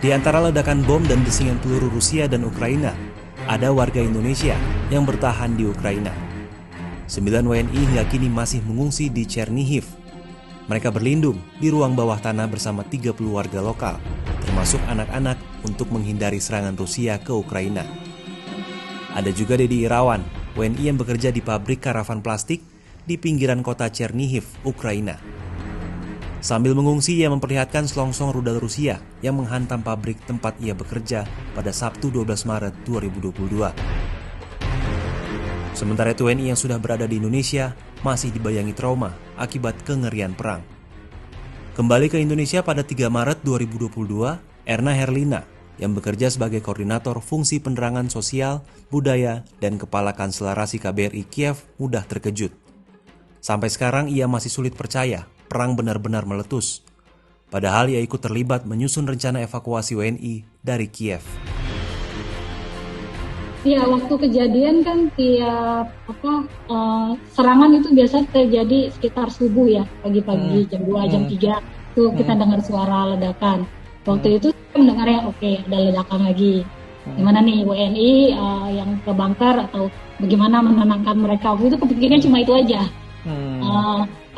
Di antara ledakan bom dan desingan peluru Rusia dan Ukraina, ada warga Indonesia yang bertahan di Ukraina. 9 WNI hingga kini masih mengungsi di Chernihiv. Mereka berlindung di ruang bawah tanah bersama 30 warga lokal, termasuk anak-anak untuk menghindari serangan Rusia ke Ukraina. Ada juga Dedi Irawan, WNI yang bekerja di pabrik karavan plastik di pinggiran kota Chernihiv, Ukraina. Sambil mengungsi, ia memperlihatkan selongsong rudal Rusia yang menghantam pabrik tempat ia bekerja pada Sabtu 12 Maret 2022. Sementara itu WNI yang sudah berada di Indonesia masih dibayangi trauma akibat kengerian perang. Kembali ke Indonesia pada 3 Maret 2022, Erna Herlina yang bekerja sebagai koordinator fungsi penerangan sosial, budaya, dan kepala kanselarasi KBRI Kiev mudah terkejut. Sampai sekarang ia masih sulit percaya perang benar-benar meletus. Padahal ia ikut terlibat menyusun rencana evakuasi WNI dari Kiev. Ya, waktu kejadian kan tiap serangan itu biasa terjadi sekitar subuh ya, pagi-pagi jam 2, jam 3 tuh kita dengar suara ledakan. Waktu itu saya mendengarnya oke, ada ledakan lagi. Gimana nih WNI yang ke bunker atau bagaimana menenangkan mereka? Waktu itu kepikiran cuma itu aja.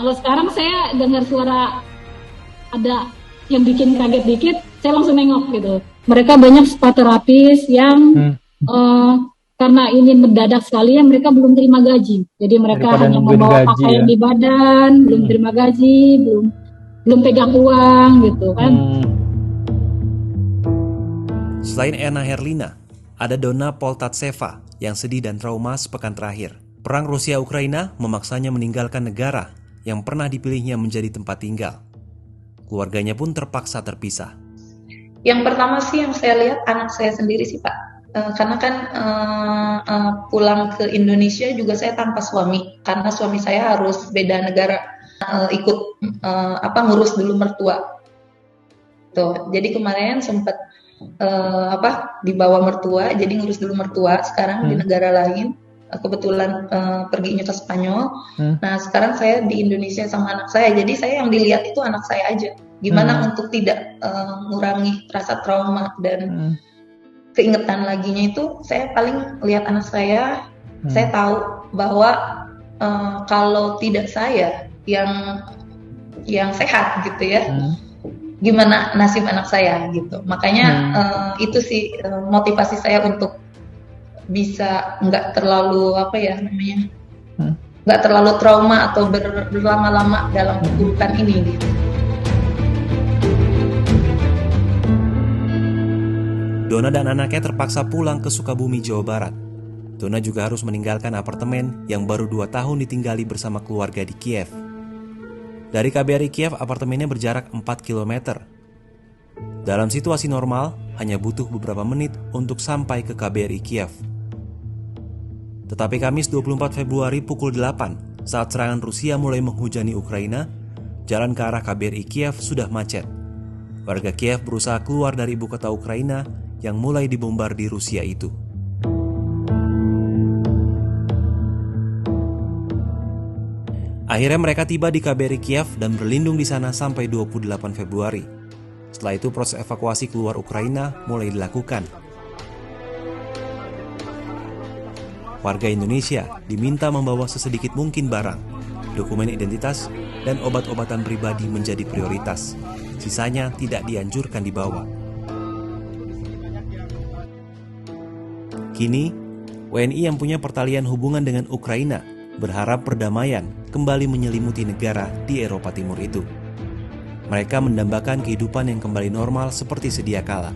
Kalau sekarang saya dengar suara ada yang bikin kaget dikit, saya langsung nengok gitu. Mereka banyak spa terapis yang karena ini mendadak sekali ya, mereka belum terima gaji. Jadi mereka hanya membawa pakaian di badan, belum terima gaji, belum pegang uang gitu kan. Selain Erna Herlina, ada Donna Poltatseva yang sedih dan trauma sepekan terakhir. Perang Rusia-Ukraina memaksanya meninggalkan negara yang pernah dipilihnya menjadi tempat tinggal. Keluarganya pun terpaksa terpisah. Yang pertama sih yang saya lihat anak saya sendiri sih Pak. Karena kan pulang ke Indonesia juga saya tanpa suami. Karena suami saya harus beda negara, ikut ngurus dulu mertua. Tuh, jadi kemarin sempat dibawa mertua, jadi ngurus dulu mertua. Sekarang di negara lain. Kebetulan perginya ke Spanyol. Nah sekarang saya di Indonesia sama anak saya, jadi saya yang dilihat itu anak saya aja. Gimana untuk tidak mengurangi rasa trauma dan keingetan laginya itu, saya paling lihat anak saya. Saya tahu bahwa kalau tidak saya yang sehat gitu ya, gimana nasib anak saya gitu. Makanya itu sih motivasi saya untuk bisa nggak terlalu nggak terlalu trauma atau berlama-lama dalam keburukan ini gitu. Donna dan anaknya terpaksa pulang ke Sukabumi, Jawa Barat. Donna juga harus meninggalkan apartemen yang baru 2 tahun ditinggali bersama keluarga di Kiev. Dari KBRI Kiev, apartemennya berjarak 4 km. Dalam situasi normal, hanya butuh beberapa menit untuk sampai ke KBRI Kiev. Tetapi Kamis 24 Februari pukul 8, saat serangan Rusia mulai menghujani Ukraina, jalan ke arah KBRI Kiev sudah macet. Warga Kiev berusaha keluar dari ibu kota Ukraina yang mulai dibombardir Rusia itu. Akhirnya mereka tiba di KBRI Kiev dan berlindung di sana sampai 28 Februari. Setelah itu proses evakuasi keluar Ukraina mulai dilakukan. Warga Indonesia diminta membawa sesedikit mungkin barang, dokumen identitas, dan obat-obatan pribadi menjadi prioritas. Sisanya tidak dianjurkan dibawa. Kini, WNI yang punya pertalian hubungan dengan Ukraina berharap perdamaian kembali menyelimuti negara di Eropa Timur itu. Mereka mendambakan kehidupan yang kembali normal seperti sedia kala.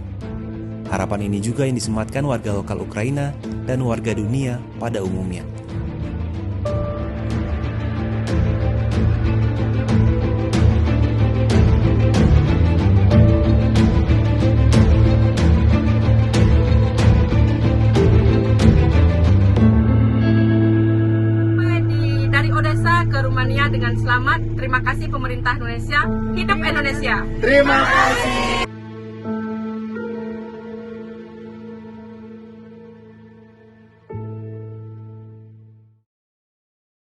Harapan ini juga yang disematkan warga lokal Ukraina dan warga dunia pada umumnya. Dari Odessa ke Rumania dengan selamat. Terima kasih pemerintah Indonesia. Hidup Indonesia. Terima kasih.